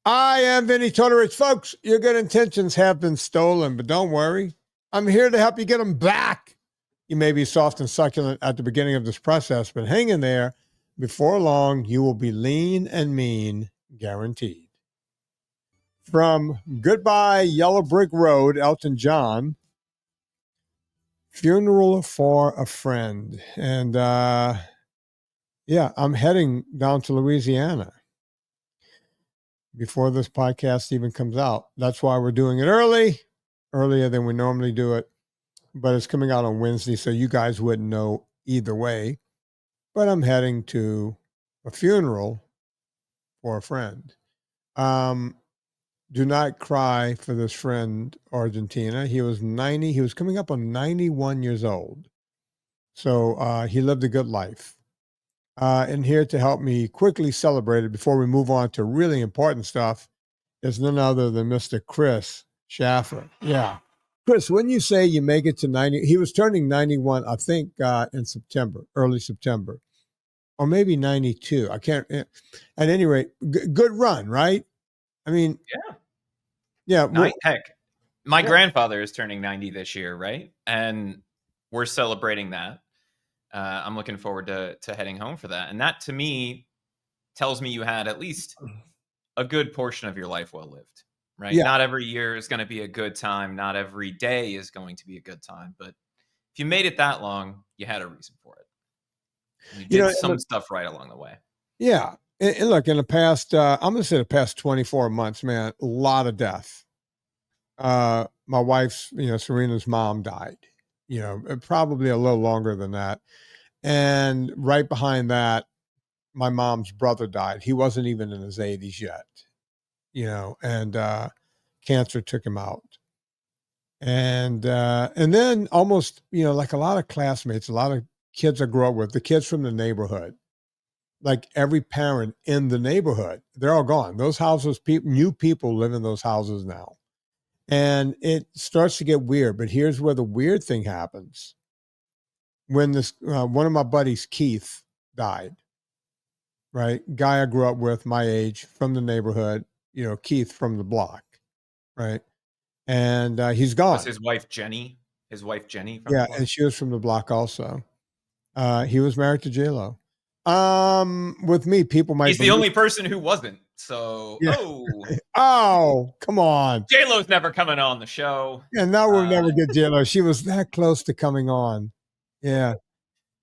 I am Vinnie Tortorich. Folks, your good intentions have been stolen, but don't worry. I'm here to help you get them back. You may be soft and succulent at the beginning of this process, but hang in there. Before long, you will be lean and mean, guaranteed. From Goodbye Yellow Brick Road, Elton John, Funeral for a Friend. And yeah, I'm heading down to Louisiana before this podcast even comes out. That's why we're doing it earlier than we normally do it. But it's coming out on Wednesday, so you guys wouldn't know either way. But I'm heading to a funeral for a friend. Do not cry for this friend, Argentina. He was 90. He was coming up on 91 years old. So he lived a good life. And here to help me quickly celebrate it before we move on to really important stuff is none other than Mr. Chris Shaffer. Yeah. Chris, when you say you make it to 90, he was turning 91, I think, in September, early September, or maybe 92. I can't. At any rate, good run, right? I mean, yeah. Well, heck, my grandfather is turning 90 this year, right? And we're celebrating that. I'm looking forward to heading home for that. And that, to me, tells me you had at least a good portion of your life well lived, right? Yeah. Not every year is going to be a good time. Not every day is going to be a good time. But if you made it that long, you had a reason for it. You did some stuff right along the way. Yeah. And look, in the past, I'm going to say the past 24 months, man, a lot of death. My wife's, Serena's mom died, probably a little longer than that. And right behind that, my mom's brother died. He wasn't even in his 80s yet, and cancer took him out. And then almost, like a lot of classmates, a lot of kids I grew up with, the kids from the neighborhood, like every parent in the neighborhood, they're all gone. Those houses, new people live in those houses now. And it starts to get weird. But here's where the weird thing happens. When this one of my buddies, Keith, died, right? Guy I grew up with, my age, from the neighborhood, Keith from the block, right? And he's gone. Was his wife Jenny? His wife Jenny? From the block? And she was from the block also. He was married to J-Lo. With me, people might. He's the only person who wasn't. So, oh, come on. J-Lo's never coming on the show. Yeah, no, we'll never get J-Lo. She was that close to coming on. Yeah.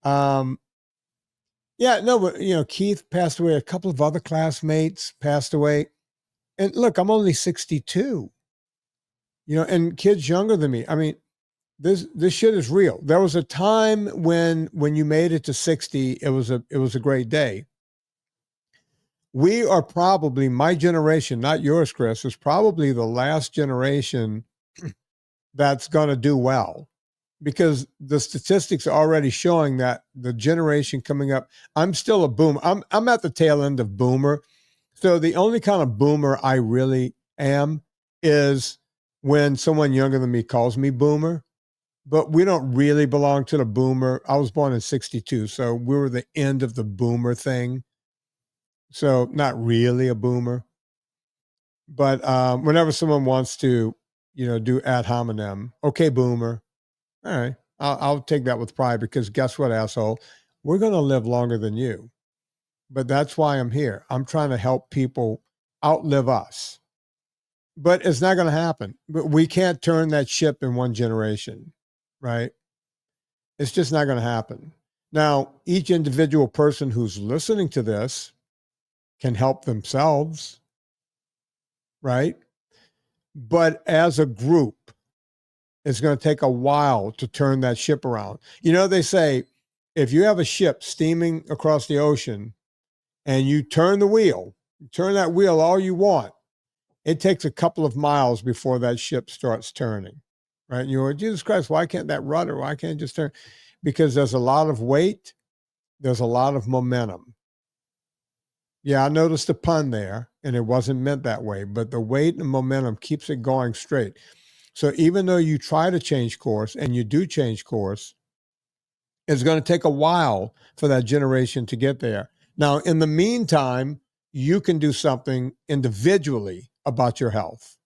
Yeah, no, but, Keith passed away. A couple of other classmates passed away. And look, I'm only 62, and kids younger than me. I mean, this shit is real. There was a time when you made it to 60, it was a great day. We are probably, my generation, not yours, Chris, is probably the last generation that's going to do well. Because the statistics are already showing that the generation coming up, I'm still a boomer. I'm at the tail end of boomer. So the only kind of boomer I really am is when someone younger than me calls me boomer. But we don't really belong to the boomer. I was born in 62, so we were the end of the boomer thing. So not really a boomer. But whenever someone wants to, do ad hominem, okay, boomer. All right, I'll take that with pride because guess what, asshole? We're going to live longer than you. But that's why I'm here. I'm trying to help people outlive us. But it's not going to happen. But we can't turn that ship in one generation, right? It's just not going to happen. Now, each individual person who's listening to this can help themselves, right? But as a group, it's going to take a while to turn that ship around. They say if you have a ship steaming across the ocean and you turn the wheel, turn that wheel all you want, it takes a couple of miles before that ship starts turning, right? And you're like, Jesus Christ, why can't that rudder? Why can't it just turn? Because there's a lot of weight. There's a lot of momentum. Yeah, I noticed the pun there, and it wasn't meant that way, but the weight and momentum keeps it going straight. So even though you try to change course and you do change course, it's going to take a while for that generation to get there. Now, in the meantime, you can do something individually about your health.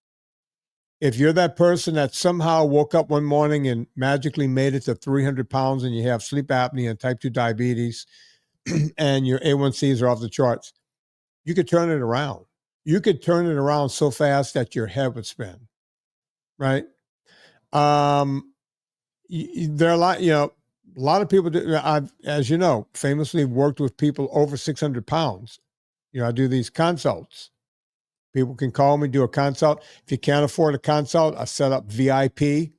If you're that person that somehow woke up one morning and magically made it to 300 pounds and you have sleep apnea and type 2 diabetes and your A1Cs are off the charts, you could turn it around. You could turn it around so fast that your head would spin, right? There are a lot of people do. I've, as you know, famously worked with people over 600 pounds. I do these consults. People can call me, do a consult. If you can't afford a consult, I set up VIP.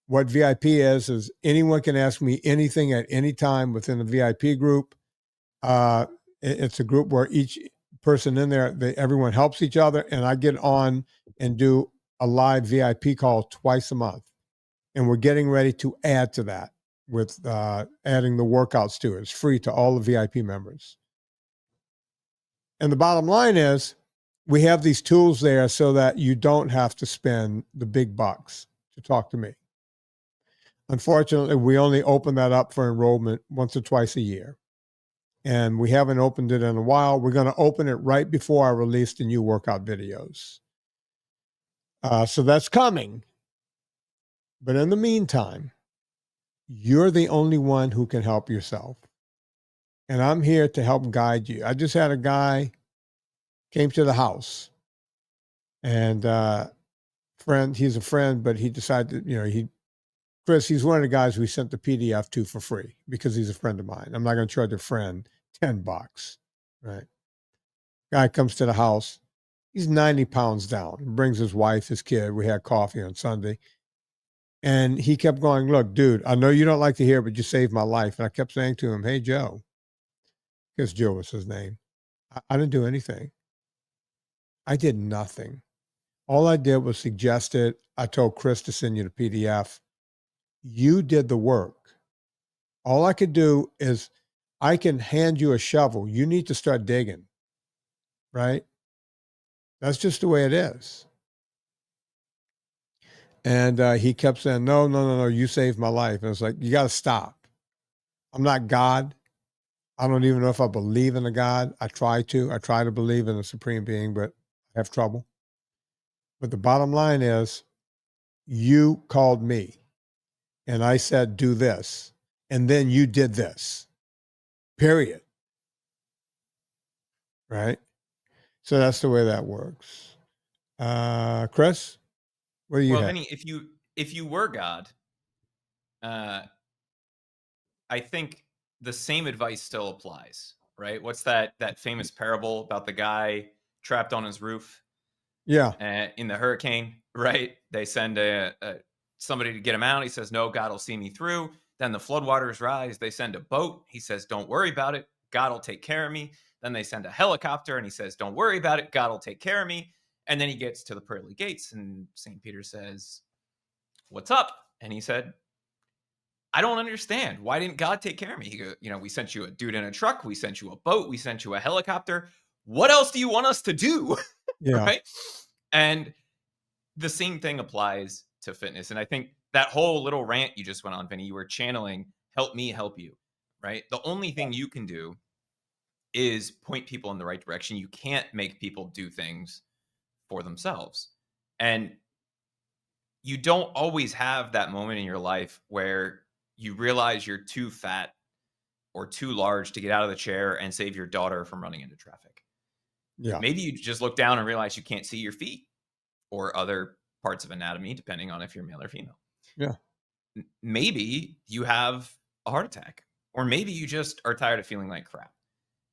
What VIP is anyone can ask me anything at any time within the VIP group. It's a group where each person in there, everyone helps each other, and I get on and do a live VIP call twice a month. And we're getting ready to add to that with adding the workouts to it. It's free to all the VIP members. And the bottom line is, we have these tools there so that you don't have to spend the big bucks to talk to me. Unfortunately, we only open that up for enrollment once or twice a year. And we haven't opened it in a while. We're going to open it right before I release the new workout videos. So that's coming. But in the meantime, you're the only one who can help yourself. And I'm here to help guide you. I just had a guy came to the house, and he's a friend, but he decided, Chris, he's one of the guys we sent the PDF to for free because he's a friend of mine. I'm not going to charge a friend $10, right? Guy comes to the house. He's 90 pounds down. Brings his wife, his kid. We had coffee on Sunday. And he kept going, look, dude, I know you don't like to hear, but you saved my life. And I kept saying to him, hey, Joe, because Joe was his name. I didn't do anything. I did nothing. All I did was suggest it. I told Chris to send you the PDF. You did the work. All I could do is I can hand you a shovel. You need to start digging, right? That's just the way it is. And he kept saying, no, you saved my life. And it's like, you got to stop. I'm not God. I don't even know if I believe in a God. I try to believe in a supreme being, but I have trouble. But the bottom line is, you called me and I said, do this. And then you did this, period. Right? So that's the way that works. Chris, what do you have? Vinnie, if you were God, I think the same advice still applies, right? What's that famous parable about the guy trapped on his roof? Yeah. In the hurricane, right? They send somebody to get him out. He says, no, God will see me through. Then the floodwaters rise. They send a boat. He says, don't worry about it. God will take care of me. Then they send a helicopter and he says, don't worry about it. God will take care of me. And then he gets to the pearly gates and St. Peter says, what's up? And he said, I don't understand. Why didn't God take care of me? He goes, we sent you a dude in a truck. We sent you a boat. We sent you a helicopter. What else do you want us to do? Yeah. Right? And the same thing applies to fitness. And I think that whole little rant you just went on, Vinny, you were channeling, help me help you, right? The only thing you can do is point people in the right direction. You can't make people do things for themselves. And you don't always have that moment in your life where you realize you're too fat or too large to get out of the chair and save your daughter from running into traffic. Yeah. Maybe you just look down and realize you can't see your feet or other parts of anatomy, depending on if you're male or female. Yeah. Maybe you have a heart attack, or maybe you just are tired of feeling like crap.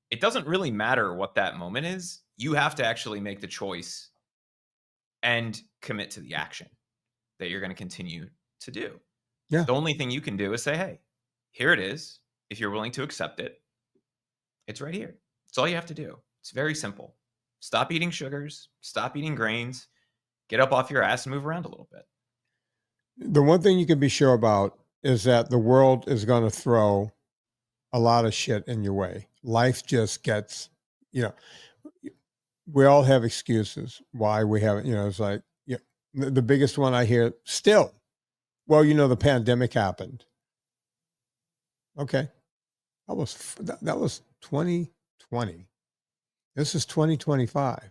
It doesn't really matter what that moment is. You have to actually make the choice and commit to the action that you're going to continue to do. Yeah. The only thing you can do is say, hey, here it is. If you're willing to accept it, it's right here. It's all you have to do. It's very simple. Stop eating sugars, stop eating grains, get up off your ass and move around a little bit. The one thing you can be sure about is that the world is going to throw a lot of shit in your way. Life just gets, we all have excuses why we haven't, it's like, the biggest one I hear still, well, the pandemic happened. Okay. That was 2020. This is 2025.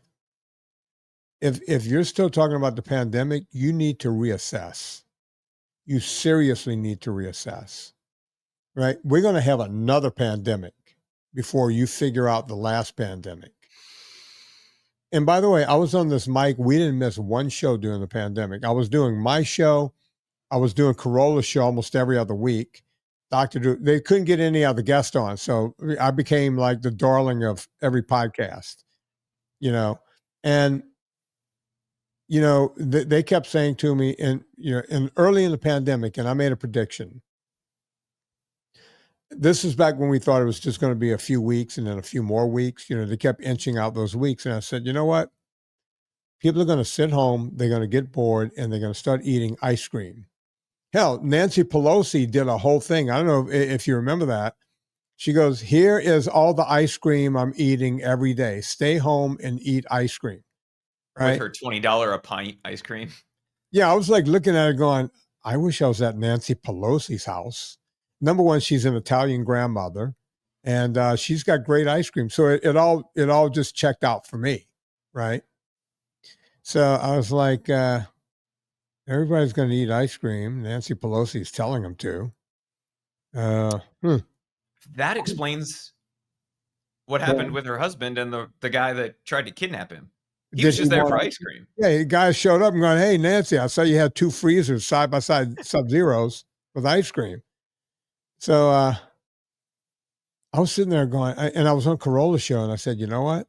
If you're still talking about the pandemic, you need to reassess. You seriously need to reassess, right? We're going to have another pandemic before you figure out the last pandemic. And by the way, I was on this mic. We didn't miss one show during the pandemic. I was doing my show. I was doing Corolla's show almost every other week. Dr. Drew, they couldn't get any other guest on. So I became like the darling of every podcast, you know, and they kept saying to me in early in the pandemic, and I made a prediction. This is back when we thought it was just going to be a few weeks and then a few more weeks. They kept inching out those weeks. And I said, you know what? People are going to sit home. They're going to get bored and they're going to start eating ice cream. Hell, Nancy Pelosi did a whole thing. I don't know if you remember that. She goes, here is all the ice cream I'm eating every day. Stay home and eat ice cream. Right? With her $20 a pint ice cream. Yeah, I was like looking at her going, I wish I was at Nancy Pelosi's house. Number one, she's an Italian grandmother, and she's got great ice cream. So it all just checked out for me, right? So I was like, everybody's going to eat ice cream. Nancy Pelosi is telling them to. That explains what happened with her husband and the guy that tried to kidnap him. He was just there for ice cream. Yeah, the guy showed up and going, hey, Nancy, I saw you had 2 freezers side by side Sub-Zeros with ice cream. So I was sitting there going, and I was on Corolla's show, and I said, you know what?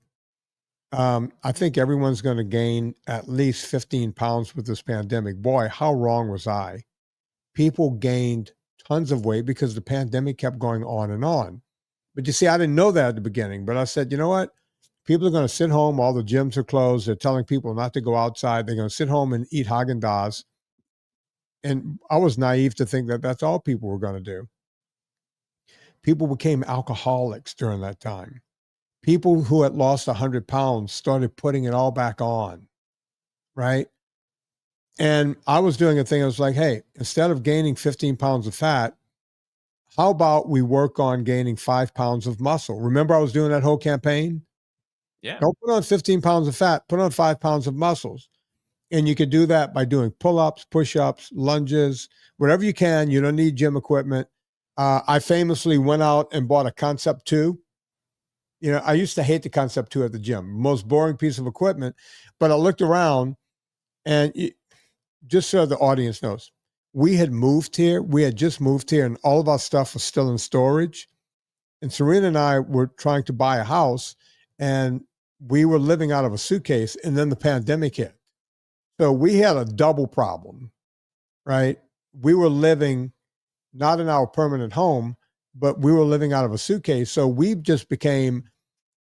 I think everyone's going to gain at least 15 pounds with this pandemic. Boy, how wrong was I? People gained tons of weight because the pandemic kept going on and on. But you see, I didn't know that at the beginning. But I said, you know what? People are going to sit home. All the gyms are closed. They're telling people not to go outside. They're going to sit home and eat Haagen-Dazs. And I was naive to think that that's all people were going to do. People became alcoholics during that time. People who had lost 100 pounds started putting it all back on, right? And I was doing a thing. I was like, hey, instead of gaining 15 pounds of fat, how about we work on gaining 5 pounds of muscle? Remember I was doing that whole campaign? Yeah. Don't put on 15 pounds of fat, put on 5 pounds of muscles. And you could do that by doing pull-ups, push-ups, lunges, whatever you can. You don't need gym equipment. I famously went out and bought a Concept 2. I used to hate the Concept 2 at the gym, most boring piece of equipment. But I looked around, and just so the audience knows, we had moved here. We had just moved here, and all of our stuff was still in storage. And Serena and I were trying to buy a house, and we were living out of a suitcase, and then the pandemic hit. So we had a double problem, right? We were living not in our permanent home, but we were living out of a suitcase. So we just became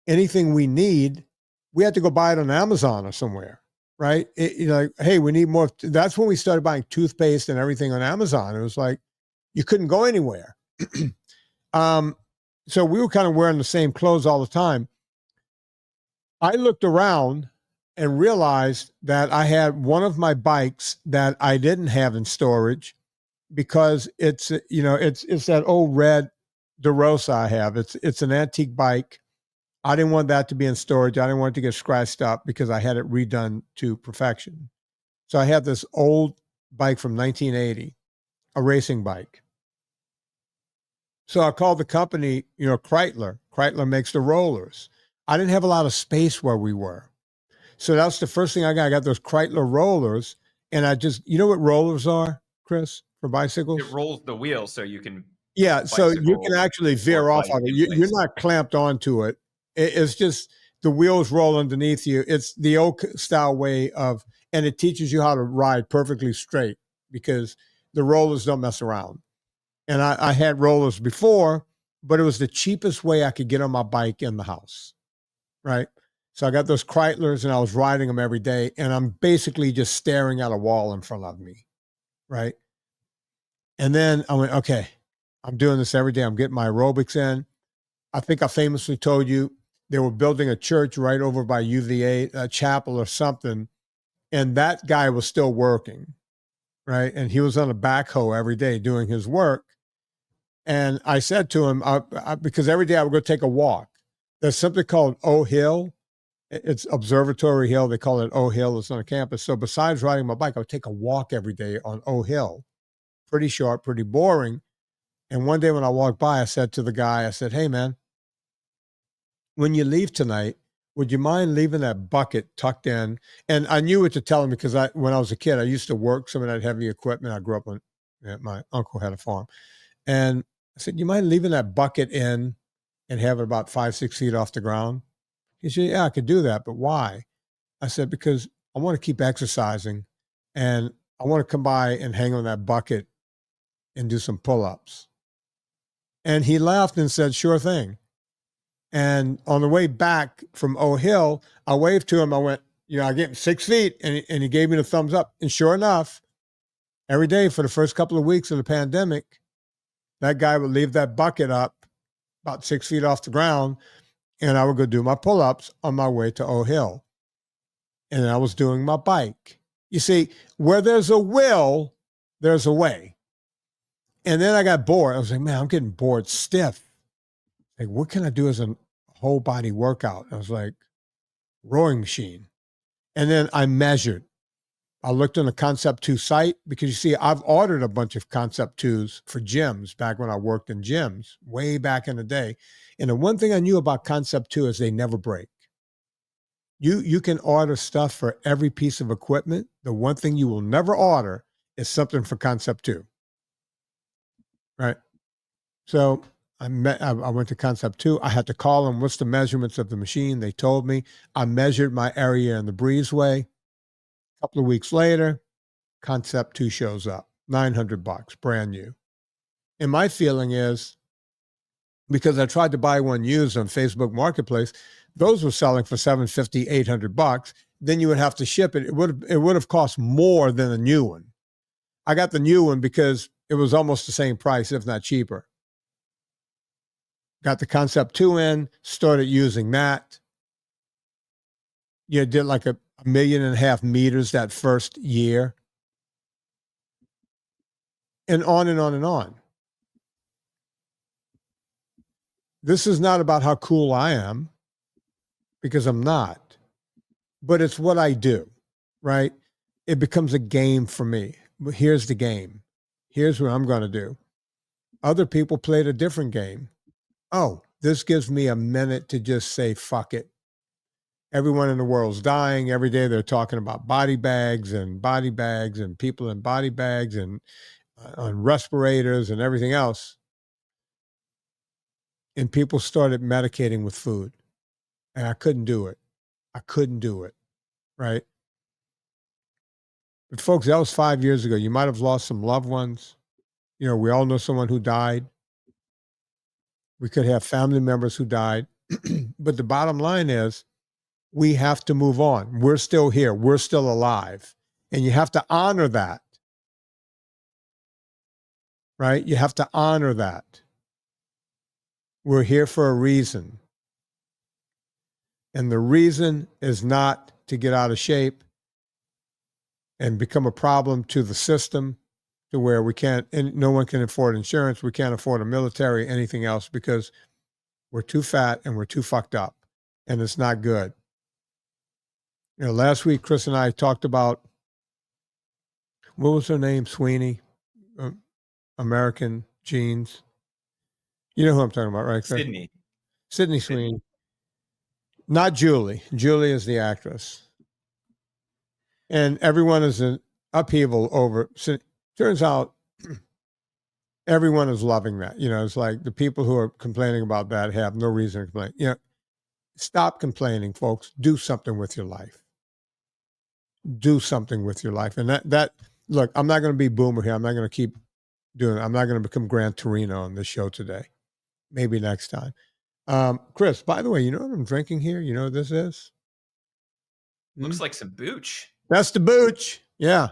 anything we need. We had to go buy it on Amazon or somewhere, right? Like, hey, we need more. That's when we started buying toothpaste and everything on Amazon. It was like, you couldn't go anywhere. So we were kind of wearing the same clothes all the time. I looked around and realized that I had one of my bikes that I didn't have in storage because it's that old red DeRosa I have. It's an antique bike. I didn't want that to be in storage. I didn't want it to get scratched up because I had it redone to perfection. So I had this old bike from 1980, a racing bike. So I called the company, Kreitler. Kreitler makes the rollers. I didn't have a lot of space where we were. So that's the first thing I got. I got those Kreitler rollers. And I just, you know what rollers are, Chris, for bicycles? It rolls the wheel so you can. Yeah, so you can actually veer off of it. You're not clamped onto it. It's just the wheels roll underneath you. It's the old style way of, and it teaches you how to ride perfectly straight because the rollers don't mess around. And I had rollers before, but it was the cheapest way I could get on my bike in the house, right? So I got those Kreitlers and I was riding them every day, and I'm basically just staring at a wall in front of me, right? And then I went, okay, I'm doing this every day. I'm getting my aerobics in. I think I famously told you they were building a church right over by UVA, a chapel or something, and that guy was still working, right? And he was on a backhoe every day doing his work. And I said to him, because every day I would go take a walk. There's something called O Hill. It's Observatory Hill. They call it O Hill. It's on a campus. So besides riding my bike, I would take a walk every day on O Hill. Pretty short, pretty boring. And one day when I walked by, I said to the guy, I said, hey, man, when you leave tonight, would you mind leaving that bucket tucked in? And I knew what to tell him because when I was a kid, I used to work some of that heavy equipment. I grew up on, my uncle had a farm. And I said, you mind leaving that bucket in and have it about 5-6 feet off the ground? He said, yeah, I could do that, but why? I said, because I want to keep exercising and I want to come by and hang on that bucket and do some pull-ups. And he laughed and said, sure thing. And on the way back from O Hill, I waved to him. I went, I get 6 feet. And he gave me the thumbs up. And sure enough, every day for the first couple of weeks of the pandemic, that guy would leave that bucket up about 6 feet off the ground. And I would go do my pull-ups on my way to O Hill. And I was doing my bike. You see, where there's a will, there's a way. And then I got bored. I was like, man, I'm getting bored stiff. Like, what can I do as a whole body workout? I was like, rowing machine. And then I measured. I looked on the Concept 2 site because you see, I've ordered a bunch of Concept 2s for gyms back when I worked in gyms way back in the day. And the one thing I knew about Concept 2 is they never break. You can order stuff for every piece of equipment. The one thing you will never order is something for Concept 2. Right? So I went to Concept 2. I had to call them, what's the measurements of the machine? They told me. I measured my area in the breezeway. A couple of weeks later, Concept 2 shows up. $900, brand new. And my feeling is, because I tried to buy one used on Facebook Marketplace, those were selling for $750, $800. Then you would have to ship it. It would have cost more than a new one. I got the new one because it was almost the same price, if not cheaper. Got the Concept 2 in, started using that. Did like a 1.5 million meters that first year. And on and on and on. This is not about how cool I am, because I'm not, but it's what I do, right? It becomes a game for me. But here's the game. Here's what I'm going to do. Other people played a different game. Oh, this gives me a minute to just say, fuck it. Everyone in the world's dying. Every day they're talking about body bags and people in body bags and on respirators and everything else. And people started medicating with food. And I couldn't do it. Right? But folks, that was 5 years ago. You might have lost some loved ones. We all know someone who died. We could have family members who died. But the bottom line is, we have to move on. We're still here. We're still alive. And you have to honor that. Right? You have to honor that. We're here for a reason. And the reason is not to get out of shape and become a problem to the system, to where we can't, and no one can afford insurance. We can't afford a military, anything else, because we're too fat and we're too fucked up, and it's not good. Last week, Chris and I talked about, what was her name? Sweeney, American Jeans. You know who I'm talking about, right, Chris? Sydney Sweeney. Not Julie. Julie is the actress. And everyone is in upheaval over. Turns out everyone is loving that. It's like the people who are complaining about that have no reason to complain. Stop complaining, folks. Do something with your life. Do something with your life. And that look, I'm not going to be boomer here. I'm not going to keep doing it. I'm not going to become Gran Torino on this show today. Maybe next time. Chris, by the way, you know what I'm drinking here? You know what this is? Looks like some booch. That's the booch. Yeah.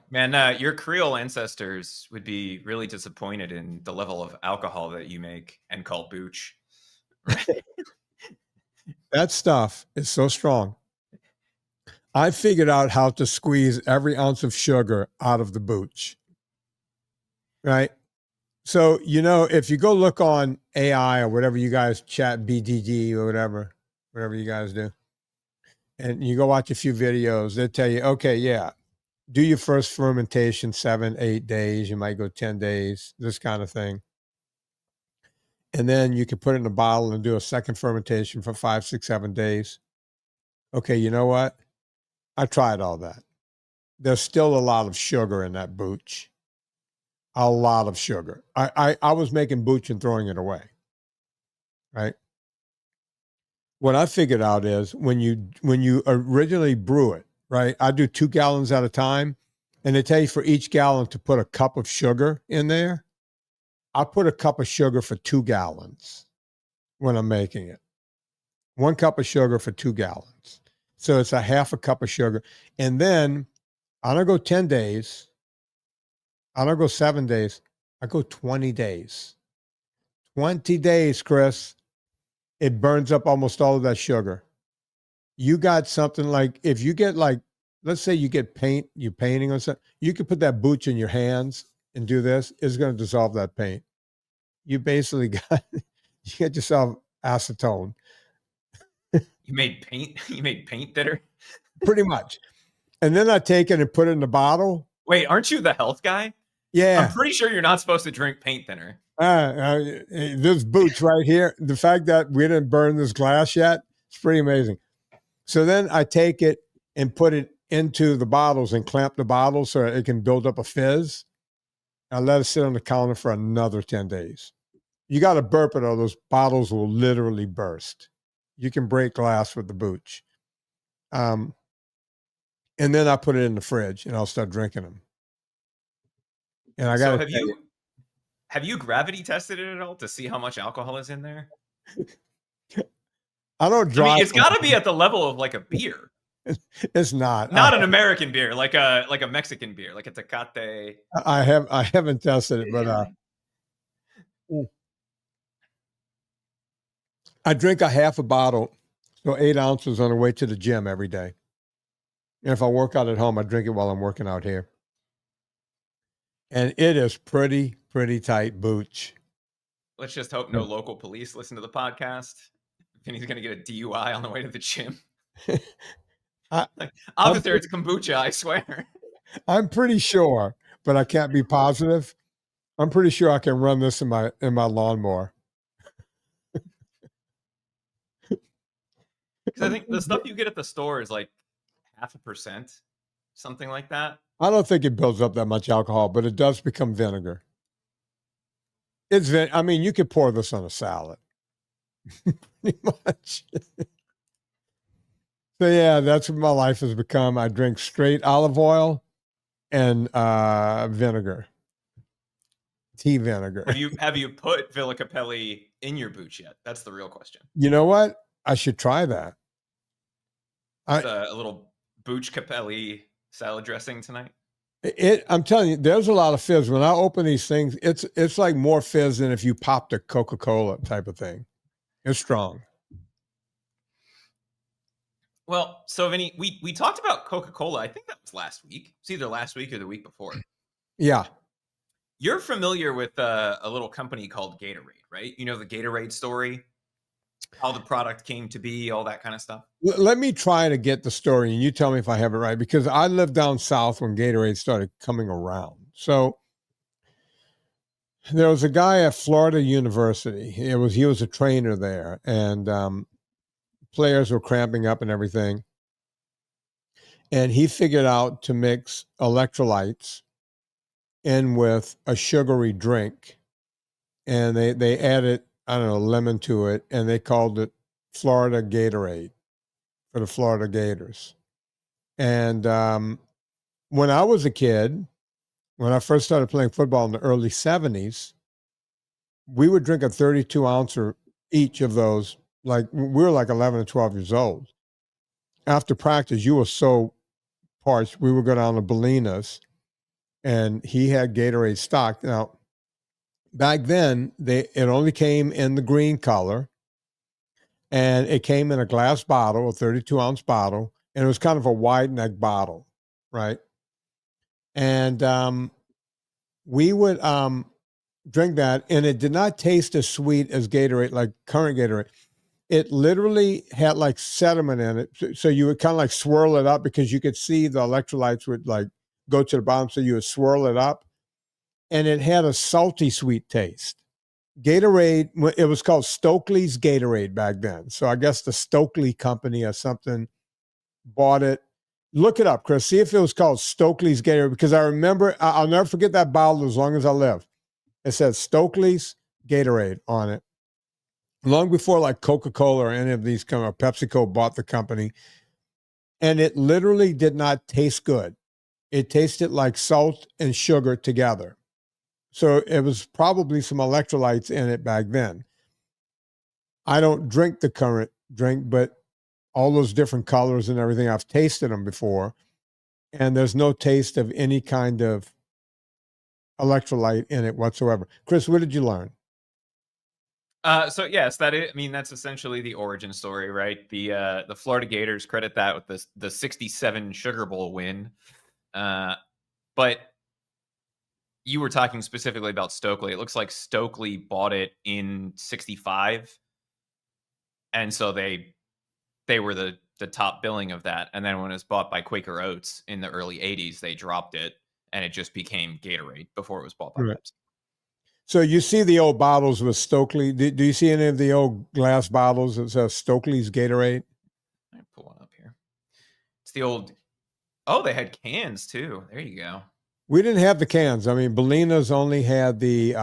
Man, your Creole ancestors would be really disappointed in the level of alcohol that you make and call booch. Right? That stuff is so strong. I figured out how to squeeze every ounce of sugar out of the booch. Right? So, you know, if you go look on AI or whatever you guys chat BDD or whatever you guys do, and you go watch a few videos, they'll tell you, okay, yeah, do your first fermentation 7, 8 days. You might go 10 days, this kind of thing. And then you can put it in a bottle and do a second fermentation for 5, 6, 7 days. Okay, you know what? I tried all that. There's still a lot of sugar in that booch. A lot of sugar. I was making booch and throwing it away. Right. What I figured out is when you originally brew it, right? I do 2 gallons at a time, and they tell you for each gallon to put a cup of sugar in there. I put a cup of sugar for 2 gallons when I'm making it. 1 cup of sugar for 2 gallons. So it's a half a cup of sugar. And then I don't go 10 days. I don't go 7 days. I go 20 days. 20 days, Chris. It burns up almost all of that sugar. You got something like, if you get like, let's say you get paint, you're painting or something, you could put that booch in your hands and do this. It's going to dissolve that paint. You basically got, you get yourself acetone. You made paint. You made paint thinner. Pretty much. And then I take it and put it in the bottle. Wait, aren't you the health guy? Yeah. I'm pretty sure you're not supposed to drink paint thinner. This booch right here, the fact that we didn't burn this glass yet, it's pretty amazing. So then I take it and put it into the bottles and clamp the bottles so it can build up a fizz. I let it sit on the counter for another 10 days. You got to burp it or those bottles will literally burst. You can break glass with the booch. And then I put it in the fridge and I'll start drinking them. And I got to have you gravity tested it at all to see how much alcohol is in there? I don't drive. I mean, it's got to be at the level of like a beer. It's not. Not an American beer, like a Mexican beer, like a Tecate. I haven't tested it, but I drink a half a bottle, so 8 ounces on the way to the gym every day. And if I work out at home, I drink it while I'm working out here. And it is pretty tight booch. Let's just hope no local police listen to the podcast. Vinny's going to get a DUI on the way to the gym. Officer, it's kombucha, I swear. I'm pretty sure, but I can't be positive. I'm pretty sure I can run this in my lawnmower. Because I think the stuff you get at the store is like 0.5%, something like that. I don't think it builds up that much alcohol, but it does become vinegar. I mean, you could pour this on a salad. Pretty much. So yeah, that's what my life has become. I drink straight olive oil and vinegar. Tea vinegar. Have you put Villa Capelli in your booch yet? That's the real question. You know what? I should try that. A little booch Capelli salad dressing tonight. I'm telling you, there's a lot of fizz. When I open these things, it's like more fizz than if you popped a Coca-Cola type of thing. It's strong. Well, so Vinny, we talked about Coca-Cola. I think that was last week. It's either last week or the week before. Yeah. You're familiar with a little company called Gatorade, right? You know the Gatorade story, how the product came to be, all that kind of stuff. Let me try to get the story, and you tell me if I have it right, because I lived down south when Gatorade started coming around. So there was a guy at Florida University. He was a trainer there, and players were cramping up and everything. And he figured out to mix electrolytes in with a sugary drink, and they added, I don't know, lemon to it, and they called it Florida Gatorade for the Florida Gators. And when I was a kid, when I first started playing football in the early 70s, we would drink a 32 ounce each of those. Like we were like 11 or 12 years old. After practice, you were so parched, we would go down to Bellina's, and he had Gatorade stocked. Now, back then, it only came in the green color, and it came in a glass bottle, a 32 ounce bottle, and it was kind of a wide neck bottle, right? And we would drink that, and it did not taste as sweet as Gatorade, like current Gatorade. It literally had like sediment in it. So you would kind of like swirl it up because you could see the electrolytes would like go to the bottom. So you would swirl it up, and it had a salty sweet taste. Gatorade, it was called Stokely's Gatorade back then. So I guess the Stokely company or something bought it. Look it up, Chris. See if it was called Stokely's Gatorade, because I remember, I'll never forget that bottle as long as I live. It says Stokely's Gatorade on it. Long before like Coca-Cola or any of these come up, PepsiCo bought the company. And it literally did not taste good. It tasted like salt and sugar together. So it was probably some electrolytes in it back then. I don't drink the current drink, but all those different colors and everything, I've tasted them before. And there's no taste of any kind of electrolyte in it whatsoever. Chris, what did you learn? So yes, I mean, that's essentially the origin story, right? The Florida Gators credit that with the 67 Sugar Bowl win. But you were talking specifically about Stokely. It looks like Stokely bought it in 65. And so they were the top billing of that. And then when it was bought by Quaker Oats in the early 80s, they dropped it and it just became Gatorade before it was bought by Pepsi. So you see the old bottles with Stokely. Do you see any of the old glass bottles that says Stokely's Gatorade? I pull one up here. It's the old. Oh, they had cans too. There you go. We didn't have the cans. I mean, Bellina's only had the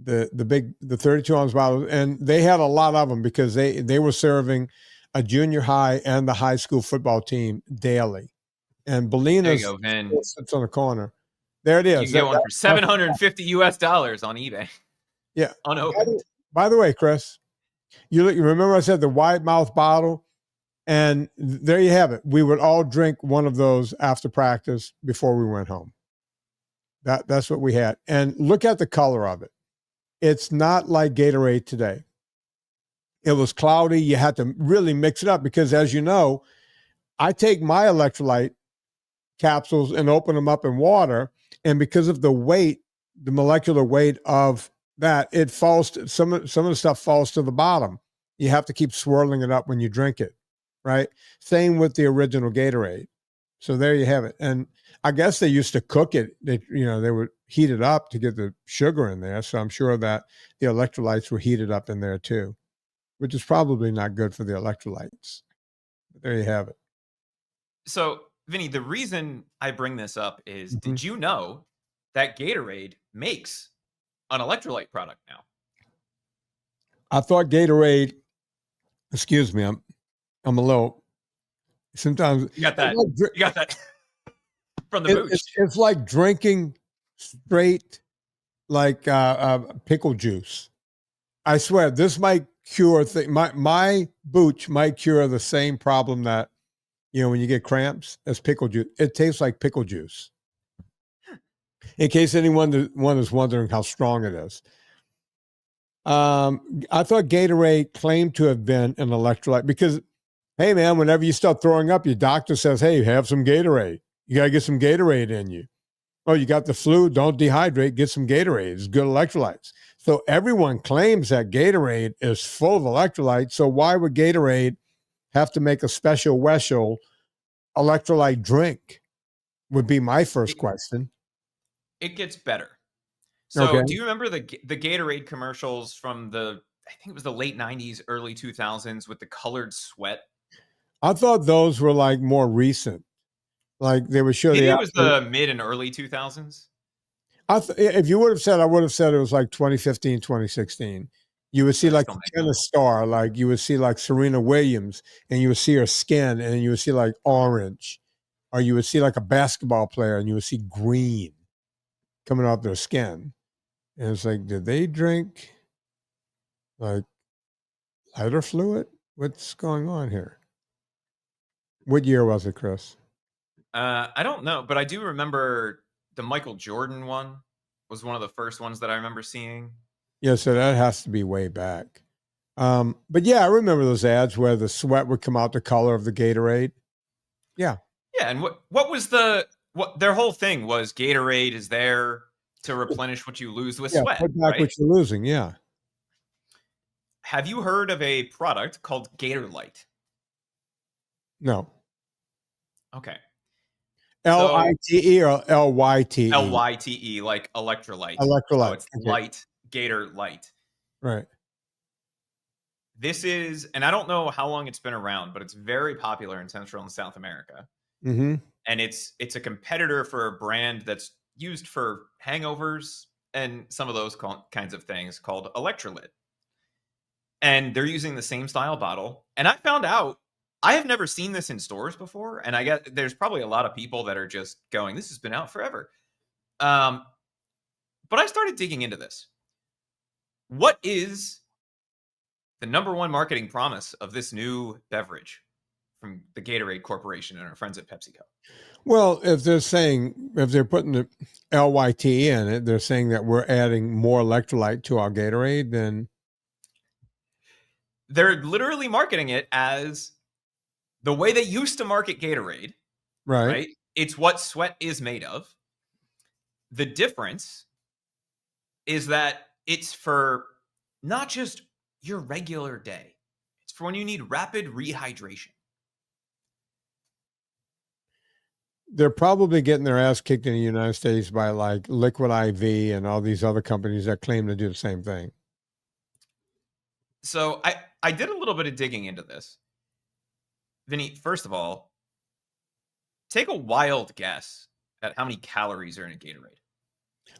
32 ounce bottles, and they had a lot of them because they were serving a junior high and the high school football team daily. And Bellina's sits on the corner. There it is. You can get one for $750 US on eBay. Yeah, unopened. By the way, Chris, you remember I said the wide mouth bottle, and there you have it. We would all drink one of those after practice before we went home. That's what we had. And look at the color of it. It's not like Gatorade today. It was cloudy. You had to really mix it up because, as you know, I take my electrolyte capsules and open them up in water. And because of the weight, the molecular weight of that, it falls to, some of the stuff falls to the bottom. You have to keep swirling it up when you drink it, right? Same with the original Gatorade. So there you have it. And I guess they used to cook it. They would heat it up to get the sugar in there. So I'm sure that the electrolytes were heated up in there too, which is probably not good for the electrolytes. But there you have it. So, Vinny, the reason I bring this up is, did you know that Gatorade makes an electrolyte product now? I thought Gatorade, excuse me, I'm a little, sometimes. You got that from the booch. It's like drinking straight, like pickle juice. I swear, this might cure, my booch might cure the same problem that, when you get cramps, as pickle juice. It tastes like pickle juice. In case anyone is wondering how strong it is. I thought Gatorade claimed to have been an electrolyte because, hey, man, whenever you start throwing up, your doctor says, hey, have some Gatorade. You got to get some Gatorade in you. Oh, you got the flu? Don't dehydrate. Get some Gatorade. It's good electrolytes. So everyone claims that Gatorade is full of electrolytes. So why would Gatorade have to make a special electrolyte drink? Would be my first question. It gets better. So do you remember the Gatorade commercials from I think it was the late 90s, early 2000s with the colored sweat? I thought those were like more recent. Like they would show Maybe it was the mid and early 2000s. If you would have said, I would have said it was like 2015, 2016. You would see like a tennis star, like you would see like Serena Williams, and you would see her skin, and you would see like orange, or you would see like a basketball player, and you would see green coming off their skin. And it's like, did they drink like lighter fluid? What's going on here? What year was it, Chris? I don't know, but I do remember the Michael Jordan one was one of the first ones that I remember seeing. Yeah, so that has to be way back. But yeah, I remember those ads where the sweat would come out the color of the Gatorade. Yeah. Yeah, and what was their whole thing was Gatorade is there to replenish what you lose with Yeah, sweat, put back right? what you're losing. Yeah. Have you heard of a product called Gatorlyte? No. Okay. So Lite or Lyte? Lyte, like electrolyte. So Electrolyte. it's Okay. light, Gator Light. Right. This is, and I don't know how long it's been around, but it's very popular in Central and South America. Mm-hmm. And it's a competitor for a brand that's used for hangovers and some of those kinds of things called electrolyte. And they're using the same style bottle. And I found out I have never seen this in stores before. And I guess there's probably a lot of people that are just going, this has been out forever. But I started digging into this. What is the number one marketing promise of this new beverage from the Gatorade Corporation and our friends at PepsiCo? Well, if they're putting the Lyte in it, they're saying that we're adding more electrolyte to our Gatorade, then They're literally marketing it as the way they used to market Gatorade, right. right? It's what sweat is made of. The difference is that it's for not just your regular day. It's for when you need rapid rehydration. They're probably getting their ass kicked in the United States by like Liquid IV and all these other companies that claim to do the same thing. So I did a little bit of digging into this. Vinny, first of all, take a wild guess at how many calories are in a Gatorade.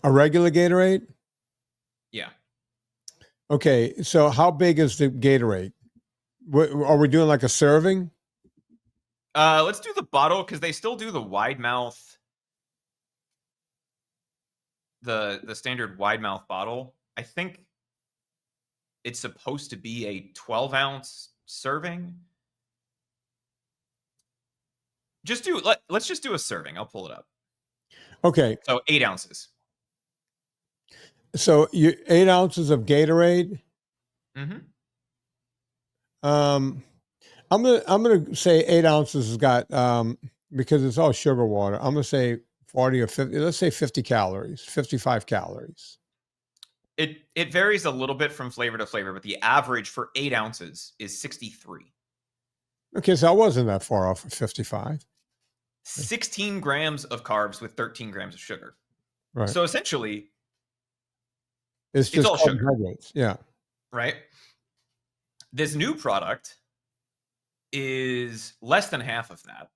A regular Gatorade? Yeah. Okay, so how big is the Gatorade? Are we doing like a serving? Let's do the bottle because they still do the wide mouth, the standard wide mouth bottle. I think it's supposed to be a 12-ounce serving. Let's just do a serving. I'll pull it up. Okay, So 8 ounces. so 8 ounces of Gatorade. Mm-hmm. I'm gonna say 8 ounces has got because it's all sugar water. I'm gonna say 40 or 50. Let's say 50 calories, 55 calories. It varies a little bit from flavor to flavor, but the average for 8 ounces is 63. Okay, so I wasn't that far off of 55. 16 grams of carbs with 13 grams of sugar. Right. So essentially, It's just all sugar. carbohydrates. Yeah. Right? This new product is less than half of that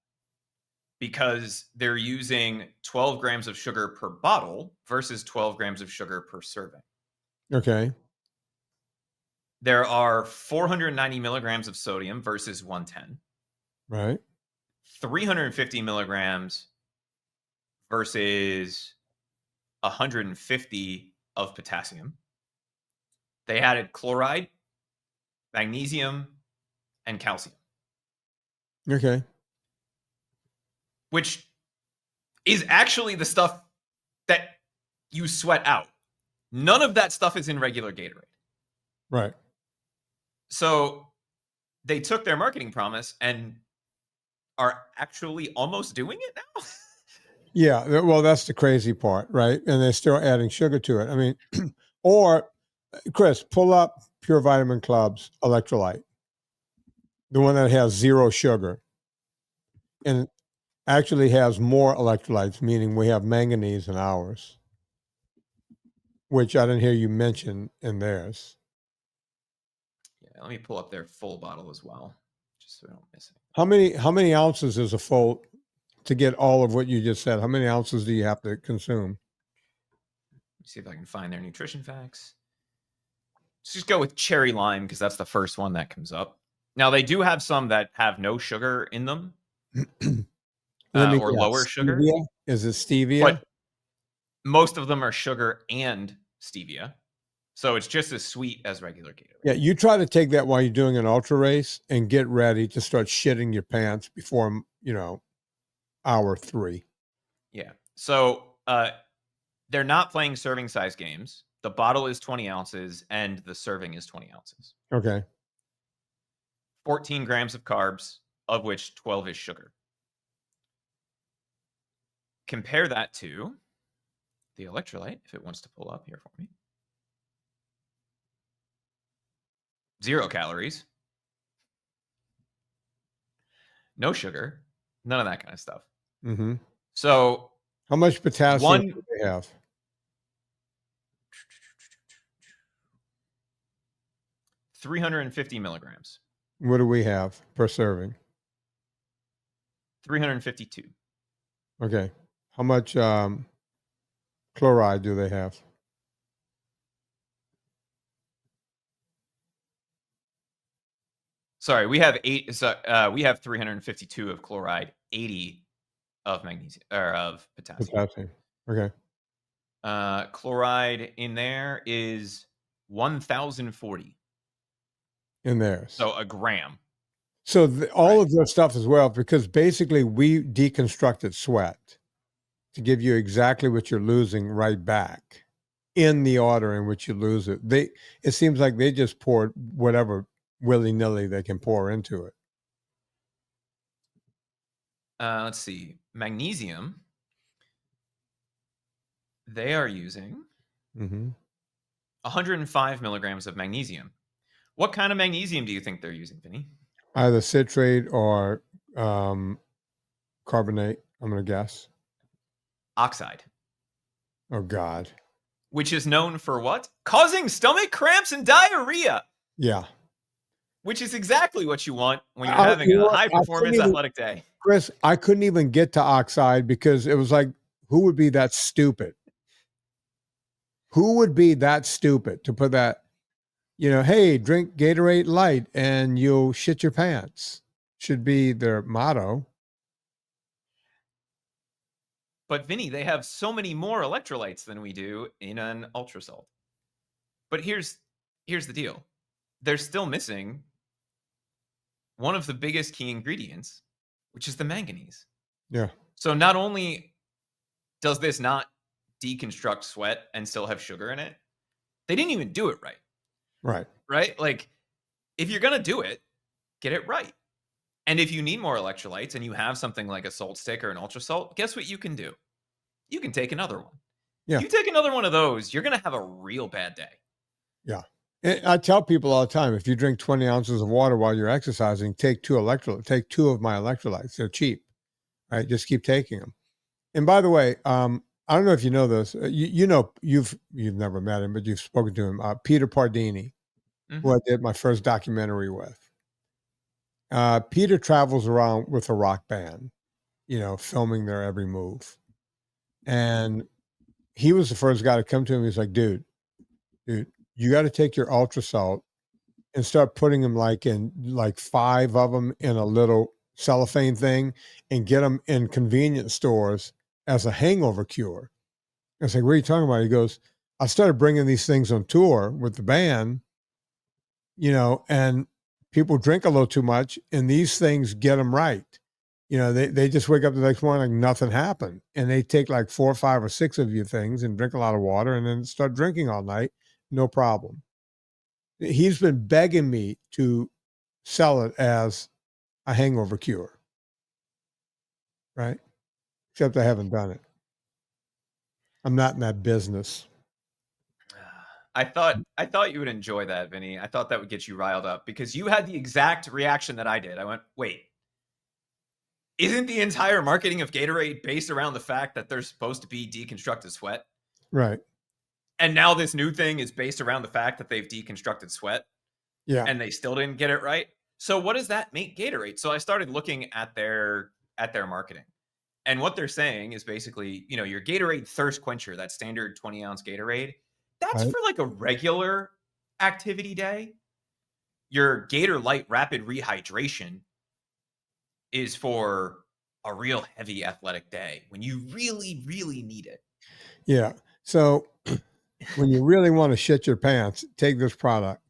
because they're using 12 grams of sugar per bottle versus 12 grams of sugar per serving. Okay. There are 490 milligrams of sodium versus 110. Right. 350 milligrams versus 150 of potassium. They added chloride, magnesium, and calcium. Okay. Which is actually the stuff that you sweat out. None of that stuff is in regular Gatorade. Right. So they took their marketing promise and are actually almost doing it now. Yeah. Well, that's the crazy part, right? And they're still adding sugar to it. I mean, or Chris, pull up Pure Vitamin Club's electrolyte, the one that has 0 sugar, and actually has more electrolytes, meaning we have manganese in ours, which I didn't hear you mention in theirs. Yeah, let me pull up their full bottle as well, just so we don't miss it. How many ounces is a full to get all of what you just said? How many ounces do you have to consume? Let me see if I can find their nutrition facts. Let's just go with cherry lime because that's the first one that comes up. Now they do have some that have no sugar in them, or lower sugar. Stevia? Is it stevia? But most of them are sugar and stevia. So it's just as sweet as regular Gatorade. Yeah, you try to take that while you're doing an ultra race and get ready to start shitting your pants before, hour 3. Yeah. So they're not playing serving size games. The bottle is 20 ounces and the serving is 20 ounces. Okay. 14 grams of carbs, of which 12 is sugar. Compare that to the electrolyte if it wants to pull up here for me. 0 calories. No sugar. None of that kind of stuff. Mm-hmm. So how much potassium do they have? 350 milligrams. What do we have per serving? 352. Okay. How much chloride do they have? Sorry, we have we have 352 of chloride, 80 of magnesium or of potassium. Potassium. Okay. Chloride in there is 1,040 in theirs. So a gram. So all of their stuff as well, because basically we deconstructed sweat to give you exactly what you're losing right back in the order in which you lose it. It seems like they just poured whatever willy-nilly they can pour into it. Let's see. Magnesium. They are using 105 milligrams of magnesium. What kind of magnesium do you think they're using, Vinny? Either citrate or carbonate, I'm going to guess. Oxide. Oh, God. Which is known for what? Causing stomach cramps and diarrhea. Yeah. Which is exactly what you want when you're having a high-performance athletic day. Chris, I couldn't even get to oxide because it was like, who would be that stupid? Who would be that stupid to put that, hey, drink Gatorade Light and you'll shit your pants? Should be their motto. But Vinny, they have so many more electrolytes than we do in an ultra salt. But here's the deal. They're still missing one of the biggest key ingredients, which is the manganese. Yeah. So not only does this not deconstruct sweat and still have sugar in it, they didn't even do it right. Right. Right? Like, if you're going to do it, get it right. And if you need more electrolytes and you have something like a salt stick or an ultra salt, guess what you can do? You can take another one. Yeah. You take another one of those, you're going to have a real bad day. Yeah. And I tell people all the time, if you drink 20 ounces of water while you're exercising, take two of my electrolytes. They're cheap, right? Just keep taking them. And by the way, I don't know if you know this, you've never met him, but you've spoken to him, Peter Pardini, who I did my first documentary with. Peter travels around with a rock band, filming their every move. And he was the first guy to come to him. He's like, dude, you got to take your ultra salt and start putting them in 5 of them in a little cellophane thing and get them in convenience stores as a hangover cure. I was like, what are you talking about? He goes, I started bringing these things on tour with the band, and people drink a little too much and these things get them right. They just wake up the next morning like nothing happened. And they take like 4 or 5 or 6 of you things and drink a lot of water and then start drinking all night. No problem. He's been begging me to sell it as a hangover cure. Right? Except I haven't done it. I'm not in that business. I thought you would enjoy that, Vinny. I thought that would get you riled up because you had the exact reaction that I did. I went, wait, isn't the entire marketing of Gatorade based around the fact that they're supposed to be deconstructed sweat? Right. And now this new thing is based around the fact that they've deconstructed sweat. Yeah. And they still didn't get it right. So what does that make Gatorade? So I started looking at their marketing. And what they're saying is basically, your Gatorade thirst quencher, that standard 20-ounce Gatorade, that's for like a regular activity day. Your Gatorlight rapid rehydration is for a real heavy athletic day when you really, really need it. Yeah. So when you really want to shit your pants, take this product.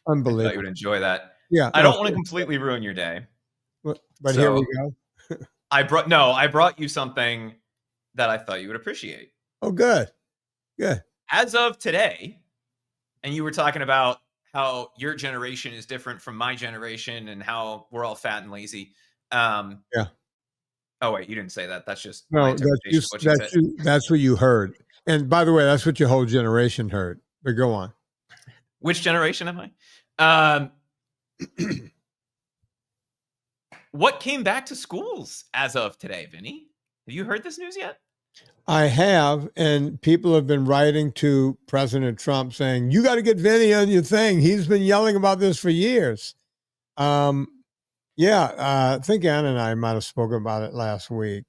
Unbelievable. I thought you would enjoy that. Yeah. I don't want to completely ruin your day. But here we go. I brought you something that I thought you would appreciate. Oh, good. Good. As of today, and you were talking about how your generation is different from my generation and how we're all fat and lazy. Yeah. Oh wait, you didn't say that. That's just my No, interpretation of what you said. that's what you heard. And by the way, that's what your whole generation heard. But go on. Which generation am I? What came back to schools as of today, Vinny? Have you heard this news yet? I have, and people have been writing to President Trump saying, you got to get Vinny on your thing. He's been yelling about this for years. I think Ann and I might have spoken about it last week.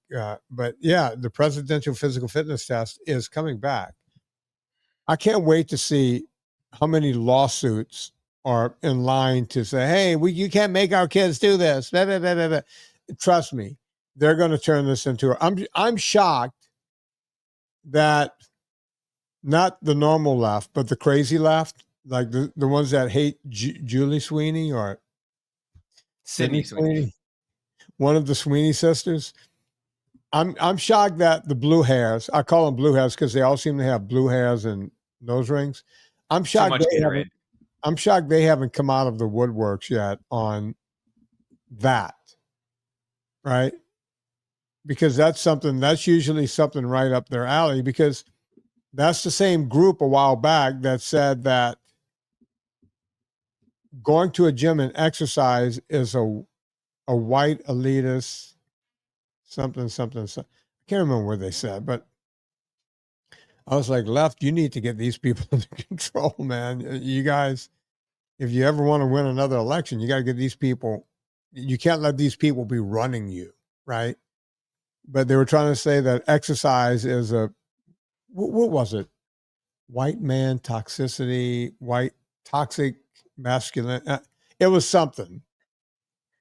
But yeah, the presidential physical fitness test is coming back. I can't wait to see how many lawsuits are in line to say, hey, you can't make our kids do this. Blah, blah, blah, blah, blah. Trust me, they're going to turn this into I'm shocked that not the normal left, but the crazy left, like the ones that hate Julie Sweeney or Sydney Sweeney. One of the Sweeney sisters. I'm shocked that the blue hairs, I call them blue hairs because they all seem to have blue hairs and nose rings. I'm Too shocked much Gatorade. I'm shocked they haven't come out of the woodworks yet on that. Right? Because that's usually something right up their alley, because that's the same group a while back that said that going to a gym and exercise is a white elitist something. I can't remember what they said, but I was like, left, you need to get these people under control, man. You guys, if you ever want to win another election, you got to get these people. You can't let these people be running you, right? But they were trying to say that exercise is what was it? White man toxicity, white toxic masculine. It was something.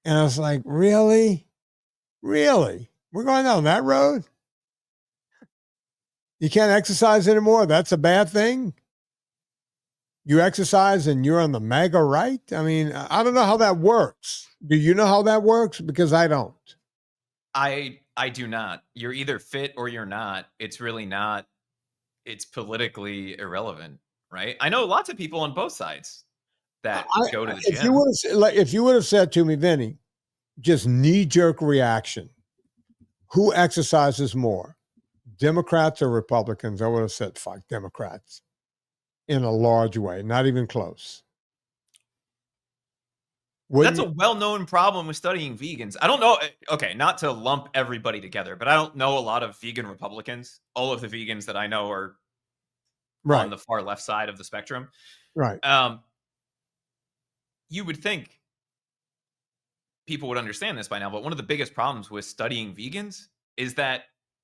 And I was like, really? Really? We're going down that road? You can't exercise anymore? That's a bad thing? You exercise and you're on the MAGA right? I mean, I don't know how that works. Do you know how that works? Because I don't. I do not. You're either fit or you're not. It's really not. It's politically irrelevant, right? I know lots of people on both sides that go to the gym. If you would have said to me, Vinny, just knee-jerk reaction, who exercises more, Democrats or Republicans? I would have said, fuck Democrats in a large way, not even close. That's a well-known problem with studying vegans. I don't know. Okay, not to lump everybody together, but I don't know a lot of vegan Republicans. All of the vegans that I know are on the far left side of the spectrum. Right. You would think people would understand this by now, but one of the biggest problems with studying vegans is that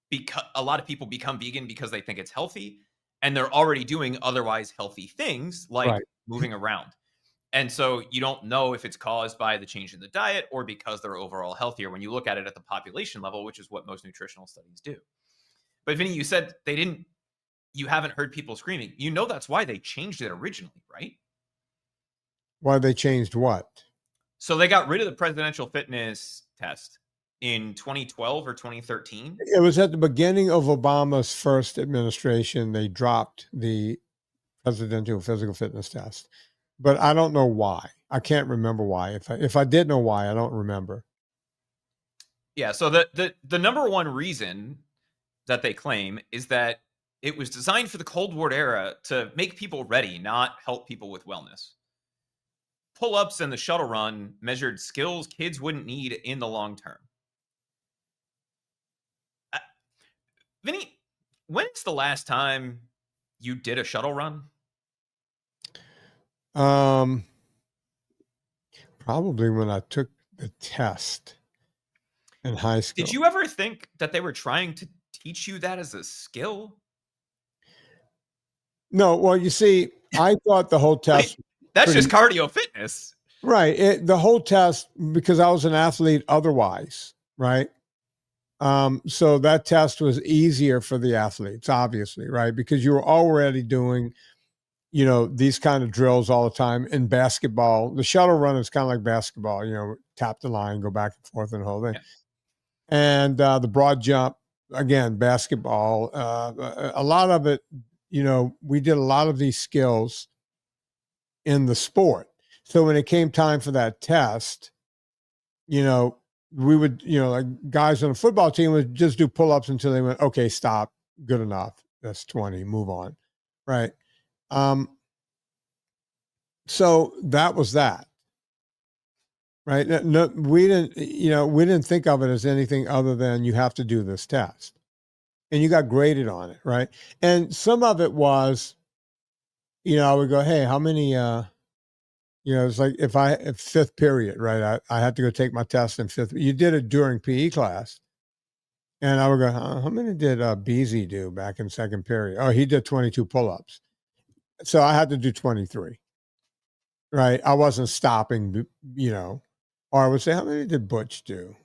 because a lot of people become vegan because they think it's healthy, and they're already doing otherwise healthy things like moving around. And so you don't know if it's caused by the change in the diet or because they're overall healthier when you look at it at the population level, which is what most nutritional studies do. But Vinny, you said you haven't heard people screaming. You know that's why they changed it originally, right? Why they changed what? So they got rid of the presidential fitness test in 2012 or 2013. It was at the beginning of Obama's first administration. They dropped the presidential physical fitness test. But I don't know why. I can't remember why. If I did know why, I don't remember. Yeah, so the number one reason that they claim is that it was designed for the Cold War era to make people ready, not help people with wellness. Pull-ups and the shuttle run measured skills kids wouldn't need in the long term. Vinny, when's the last time you did a shuttle run? Probably when I took the test in high school. Did you ever think that they were trying to teach you that as a skill? No, well, you see, I thought the whole test. That's just cardio fitness. Right. The whole test, because I was an athlete otherwise, right? So that test was easier for the athletes, obviously, right? Because you were already doing, these kind of drills all the time. In basketball, the shuttle run is kind of like basketball, tap the line, go back and forth and the whole thing. Yeah. And the broad jump, again, basketball, a lot of it, we did a lot of these skills in the sport. So when it came time for that test, we would, like guys on the football team would just do pull-ups until they went, okay, stop, good enough. That's 20, move on. Right. So that was that. Right. No, we didn't think of it as anything other than you have to do this test. And you got graded on it. Right. And some of it was, I would go, hey, how many, it's like if fifth period, right? I had to go take my test in fifth. You did it during PE class. And I would go, how many did Beezy do back in second period? Oh, he did 22 pull-ups. So I had to do 23. Right. I wasn't stopping, or I would say, how many did Butch do?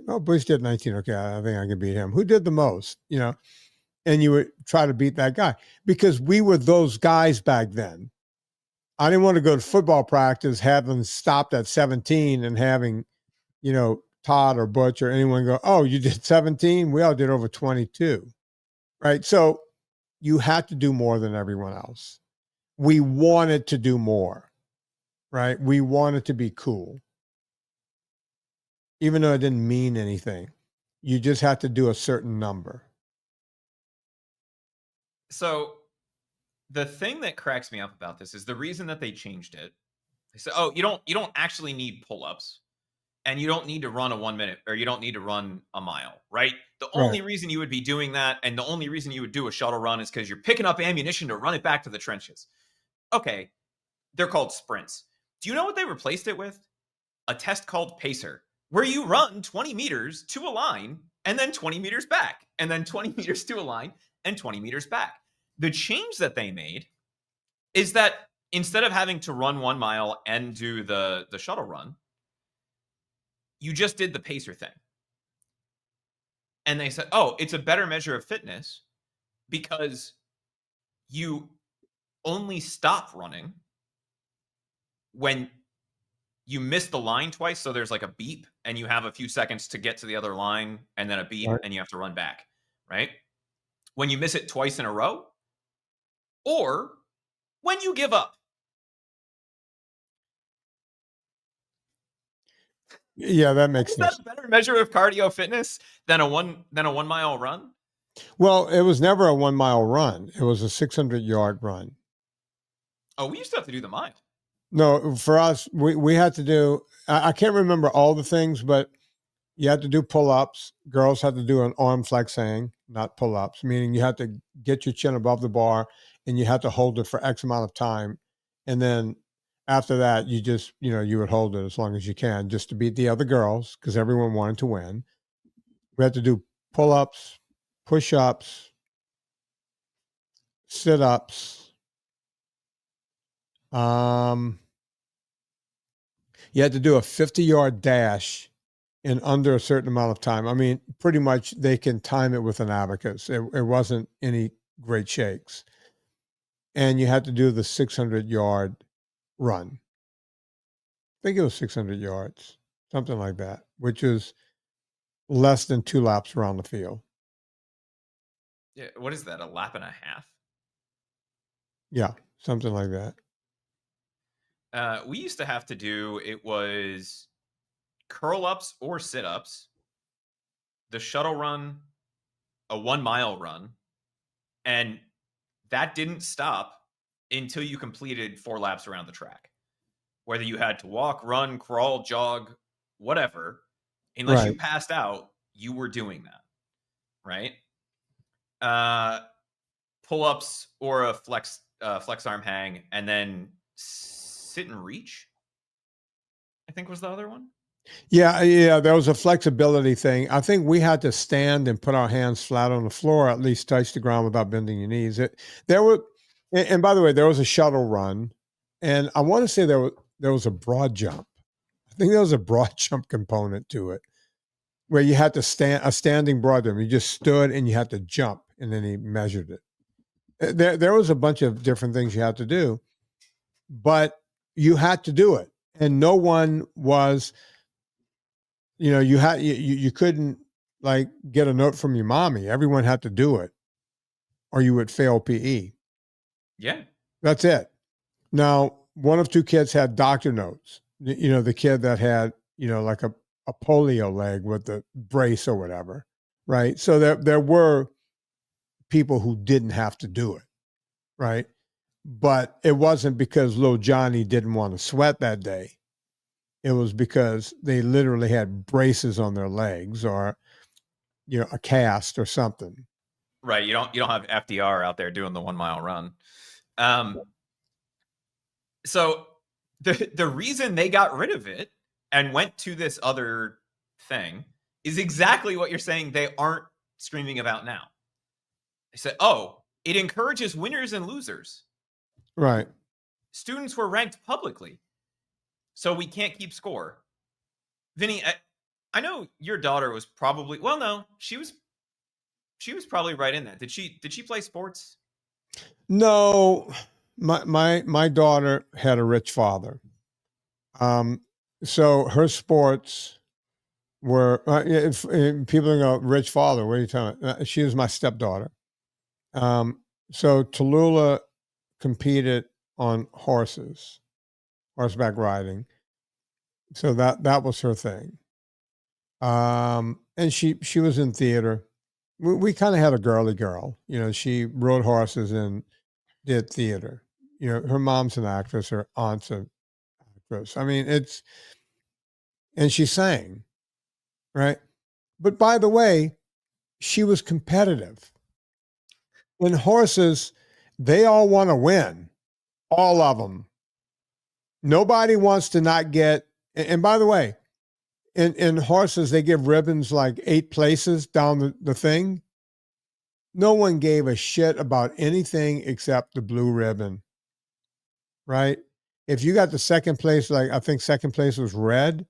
Oh, Butch did 19. Okay. I think I can beat him. Who did the most? And you would try to beat that guy because we were those guys back then. I didn't want to go to football practice, having stopped at 17 and having, Todd or Butch or anyone go, oh, you did 17? We all did over 22. Right. So you had to do more than everyone else. We wanted to do more. Right. We wanted to be cool. Even though it didn't mean anything, you just had to do a certain number. So the thing that cracks me up about this is the reason that they changed it. They said, oh, you don't actually need pull-ups and you don't need to run a 1 minute or you don't need to run a mile, right? The only reason you would be doing that and the only reason you would do a shuttle run is because you're picking up ammunition to run it back to the trenches. Okay, they're called sprints. Do you know what they replaced it with? A test called Pacer, where you run 20 meters to a line and then 20 meters back and then 20 meters to a line and 20 meters back. The change that they made is that instead of having to run 1 mile and do the shuttle run, you just did the Pacer thing. And they said, oh, it's a better measure of fitness because you only stop running when you miss the line twice. So there's like a beep and you have a few seconds to get to the other line and then a beep and you have to run back, right? When you miss it twice in a row or when you give up. Yeah, that makes sense. Is that a better measure of cardio fitness than a 1 mile run? Well, it was never a 1 mile run. It was a 600-yard run. Oh, we used to have to do the mile. No, for us, we had to do, I can't remember all the things, but you had to do pull-ups. Girls had to do an arm flexing, not pull-ups, meaning you had to get your chin above the bar and you had to hold it for X amount of time. And then after that, you just, you would hold it as long as you can just to beat the other girls because everyone wanted to win. We had to do pull-ups, push-ups, sit-ups. You had to do a 50-yard dash in under a certain amount of time. I mean, pretty much they can time it with an abacus. It wasn't any great shakes. And you had to do the 600-yard run. I think it was 600 yards, something like that, which is less than 2 laps around the field. Yeah, what is that, a lap and a half? Yeah, something like that. We used to have to do, it was curl-ups or sit-ups, the shuttle run, a 1 mile run, and that didn't stop until you completed 4 laps around the track. Whether you had to walk, run, crawl, jog, whatever, unless you passed out, you were doing that, right? Pull-ups or a flex arm hang, and then sit and reach, I think was the other one. Yeah, there was a flexibility thing. I think we had to stand and put our hands flat on the floor, at least touch the ground without bending your knees. And by the way, there was a shuttle run, and I want to say there was a broad jump. I think there was a broad jump component to it, where you had to stand a standing broad jump. You just stood and you had to jump, and then he measured it. There was a bunch of different things you had to do, but you had to do it, and no one was. You couldn't like get a note from your mommy. Everyone had to do it or you would fail PE. Yeah. That's it. Now, one of two kids had doctor notes. The kid that had, like a polio leg with the brace or whatever, right? So there were people who didn't have to do it, right? But it wasn't because little Johnny didn't want to sweat that day. It was because they literally had braces on their legs or, a cast or something. Right. You don't have FDR out there doing the 1 mile run. So the reason they got rid of it and went to this other thing is exactly what you're saying they aren't screaming about now. They said, oh, it encourages winners and losers. Right. Students were ranked publicly, so we can't keep score. Vinnie, I know your daughter was probably, well, no, she was probably right in that. Did she play sports? No, my daughter had a rich father. So her sports were if people go, rich father, what are you talking about? She was my stepdaughter. So Tallulah competed on horses, horseback riding. So that was her thing. And she was in theater. We kind of had a girly girl. She rode horses and did theater. Her mom's an actress, her aunt's an actress. I mean, and she sang, right? But by the way, she was competitive. In horses, they all want to win, all of them. Nobody wants to not get, and by the way, in horses, they give ribbons like 8 places down the thing. No one gave a shit about anything except the blue ribbon, right? If you got the second place, like I think second place was red,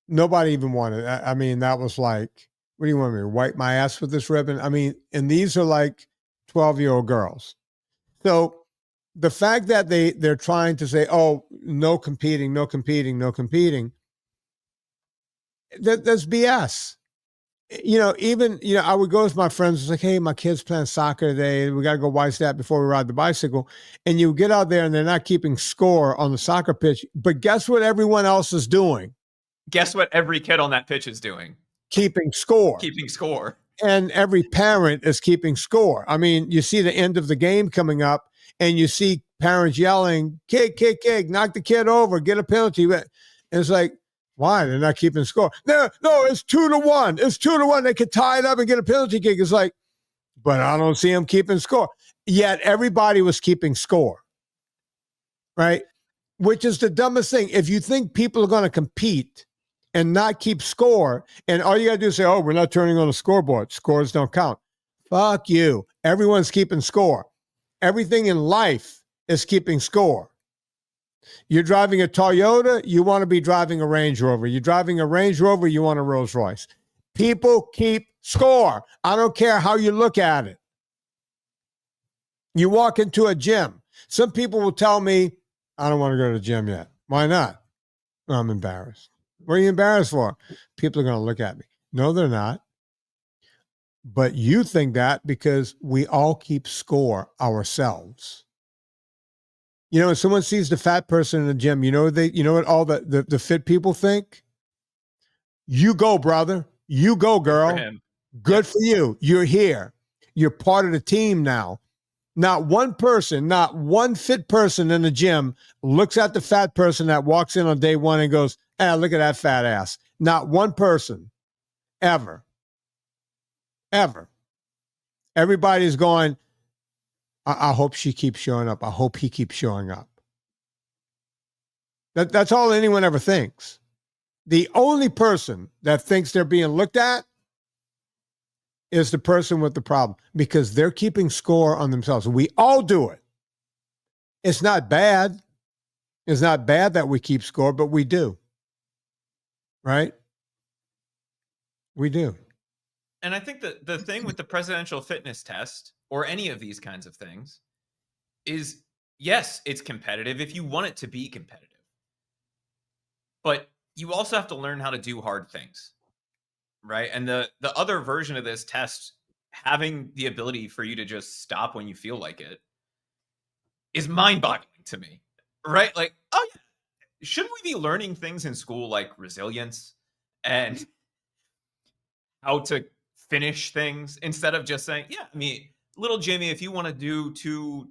nobody even wanted. I mean, that was like, what do you want me to wipe my ass with this ribbon? I mean, and these are like 12-year-old girls. So the fact that they're trying to say, oh, no competing, no competing, no competing, that's BS. Even, I would go with my friends. It's like, hey, my kid's playing soccer today. We got to go watch that before we ride the bicycle. And you get out there and they're not keeping score on the soccer pitch. But guess what everyone else is doing? Guess what every kid on that pitch is doing? Keeping score. Keeping score. And every parent is keeping score. I mean, you see the end of the game coming up and you see parents yelling, kick, kick, knock the kid over, get a penalty. And it's like, why? They're not keeping score. No, it's 2-1. It's 2-1. They could tie it up and get a penalty kick. It's like, but I don't see them keeping score. Yet everybody was keeping score, right? Which is the dumbest thing. If you think people are going to compete and not keep score, and all you got to do is say, oh, we're not turning on the scoreboard. Scores don't count. Fuck you. Everyone's keeping score. Everything in life is keeping score. You're driving a Toyota, you want to be driving a Range Rover. You're driving a Range Rover, you want a Rolls Royce. People keep score. I don't care how you look at it. You walk into a gym. Some people will tell me, I don't want to go to the gym yet. Why not? Well, I'm embarrassed. What are you embarrassed for? People are going to look at me. No, they're not. But you think that because we all keep score ourselves. When someone sees the fat person in the gym, you know what all the fit people think? You go, brother. You go, girl. Good for you. You're here. You're part of the team now. Not one person, not one fit person in the gym looks at the fat person that walks in on day one and goes, hey, look at that fat ass. Not one person. Ever. Ever. Everybody's going, I hope she keeps showing up. I hope he keeps showing up. That's all anyone ever thinks. The only person that thinks they're being looked at is the person with the problem because they're keeping score on themselves. We all do it. It's not bad. It's not bad that we keep score, but we do. Right? We do. And I think that the thing with the presidential fitness test or any of these kinds of things is, yes, it's competitive if you want it to be competitive. But you also have to learn how to do hard things, right? And the other version of this test, having the ability for you to just stop when you feel like it, is mind-boggling to me, right? Like, oh yeah, shouldn't we be learning things in school like resilience and how to finish things instead of just saying, yeah, I mean, little Jimmy, if you want to do two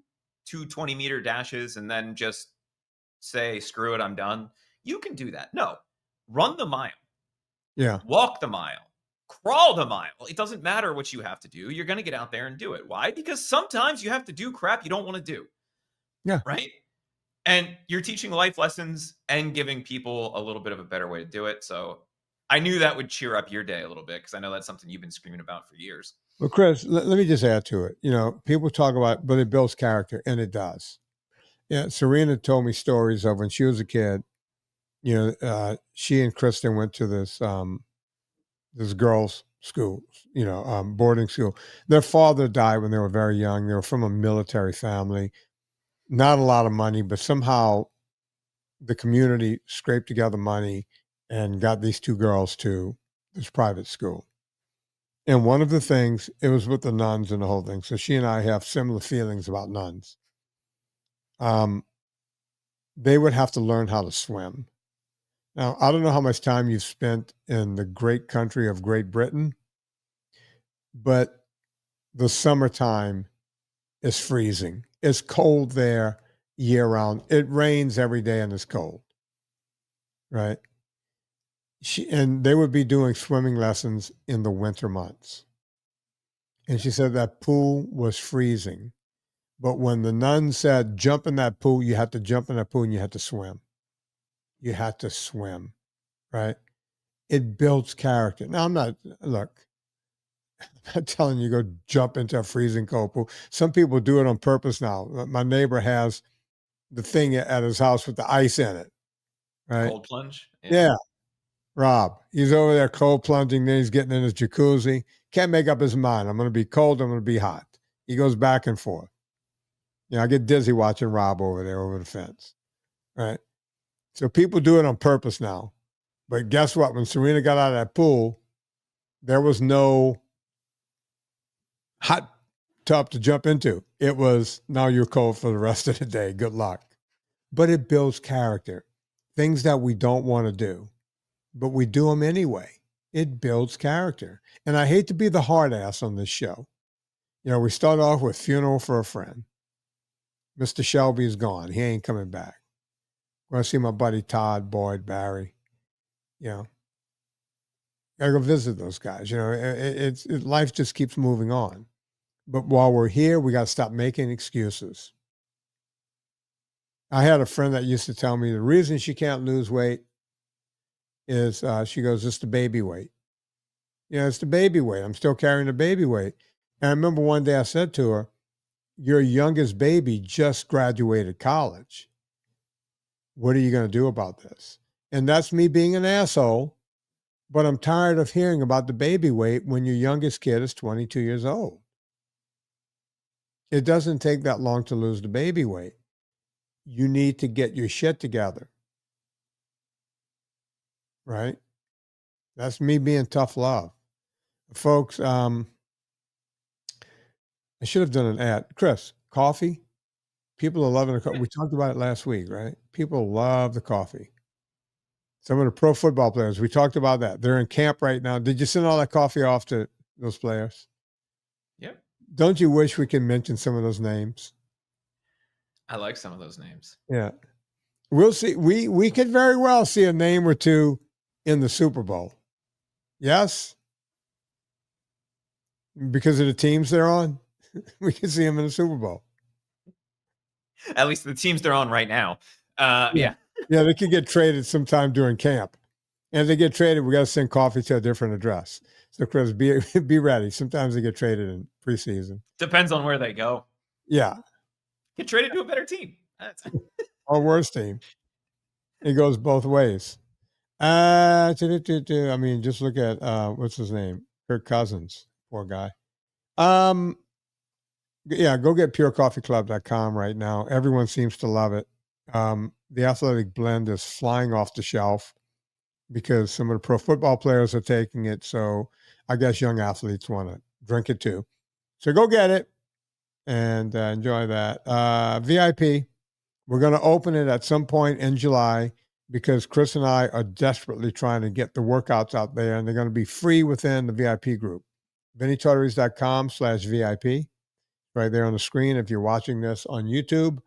20-meter dashes and then just say, screw it, I'm done, you can do that. No, run the mile, Yeah. walk the mile, crawl the mile. It doesn't matter what you have to do. You're going to get out there and do it. Why? Because sometimes you have to do crap you don't want to do. Yeah. Right. And you're teaching life lessons and giving people a little bit of a better way to do it. So I knew that would cheer up your day a little bit, because I know that's something you've been screaming about for years. Well, Chris, let me just add to it. You know, people talk about, but it builds character, and it does. Yeah. Serena told me stories of when she was a kid. You know, she and Kristen went to this girls' school, boarding school. Their father died when they were very young. They were from a military family, not a lot of money, but somehow the community scraped together money and got these two girls to this private school. And one of the things, it was with the nuns and the whole thing. So she and I have similar feelings about nuns. They would have to learn how to swim. Now, I don't know how much time you've spent in the great country of Great Britain, but the summertime is freezing. It's cold there year round. It rains every day and it's cold, right? And they would be doing swimming lessons in the winter months. And she said that pool was freezing. But when the nun said, jump in that pool, you had to jump in that pool and you had to swim. You had to swim, right? It builds character. Now, I'm not telling you go jump into a freezing cold pool. Some people do it on purpose now. My neighbor has the thing at his house with the ice in it, right? Cold plunge? Yeah. Rob, he's over there cold plunging, then he's getting in his jacuzzi. Can't make up his mind. I'm going to be cold, I'm going to be hot. He goes back and forth. I get dizzy watching Rob over there over the fence, right? So people do it on purpose now. But guess what? When Serena got out of that pool, there was no hot tub to jump into. It was, now you're cold for the rest of the day. Good luck. But it builds character. Things that we don't want to do, but we do them anyway. It builds character. And I hate to be the hard ass on this show. We start off with funeral for a friend. Mr. Shelby's gone. He ain't coming back. We're going to see my buddy Todd, Boyd, Barry. Gotta go visit those guys. Life just keeps moving on. But while we're here, we got to stop making excuses. I had a friend that used to tell me the reason she can't lose weight is she goes, it's the baby weight. It's the baby weight. I'm still carrying the baby weight. And I remember one day I said to her, your youngest baby just graduated college. What are you going to do about this? And that's me being an asshole, but I'm tired of hearing about the baby weight when your youngest kid is 22 years old. It doesn't take that long to lose the baby weight. You need to get your shit together. Right? That's me being tough love. Folks, I should have done an ad. Chris, coffee? People are loving the coffee. We talked about it last week, right? People love the coffee. Some of the pro football players, we talked about that. They're in camp right now. Did you send all that coffee off to those players? Yep. Don't you wish we could mention some of those names? I like some of those names. Yeah. We'll see. We could very well see a name or two in the Super Bowl. Yes? Because of the teams they're on, we can see them in the Super Bowl. At least the teams they're on right now. Yeah. Yeah, they could get traded sometime during camp. And if they get traded, we got to send coffee to a different address. So, Chris, be ready. Sometimes they get traded in preseason. Depends on where they go. Yeah. Get traded to a better team. Or worse team. It goes both ways. I mean, just look at, what's his name? Kirk Cousins. Poor guy. Yeah, go get purecoffeeclub.com right now. Everyone seems to love it. The athletic blend is flying off the shelf because some of the pro football players are taking it. So I guess young athletes want to drink it too. So go get it and enjoy that. VIP, we're going to open it at some point in July. because Chris and I are desperately trying to get the workouts out there, and they're going to be free within the VIP group. VinnieTortorich.com/VIP. Right there on the screen if you're watching this on YouTube.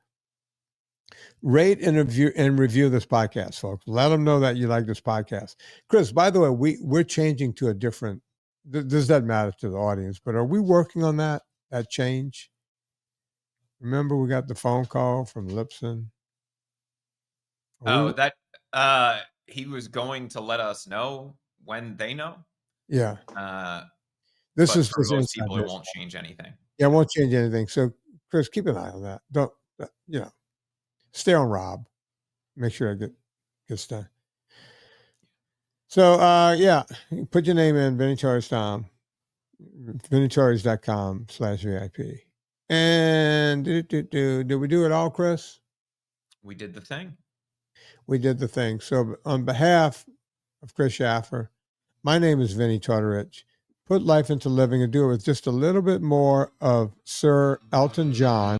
Rate and review this podcast, folks. Let them know that you like this podcast. Chris, by the way, we're changing to a different, this doesn't matter to the audience, but are we working on that change? Remember we got the phone call from Lipson? He was going to let us know when they know. Yeah. This is for most people, it won't change anything. Yeah, it won't change anything. So, Chris, keep an eye on that. Don't, stay on Rob. Make sure it gets done. So, put your name in, VinnieTortorich.com, VinnieTortorich.com/VIP. And did we do it all, Chris? We did the thing. We did the thing. So, on behalf of Chris Shaffer, my name is Vinnie Tortorich. Put life into living and do it with just a little bit more of Sir Elton John.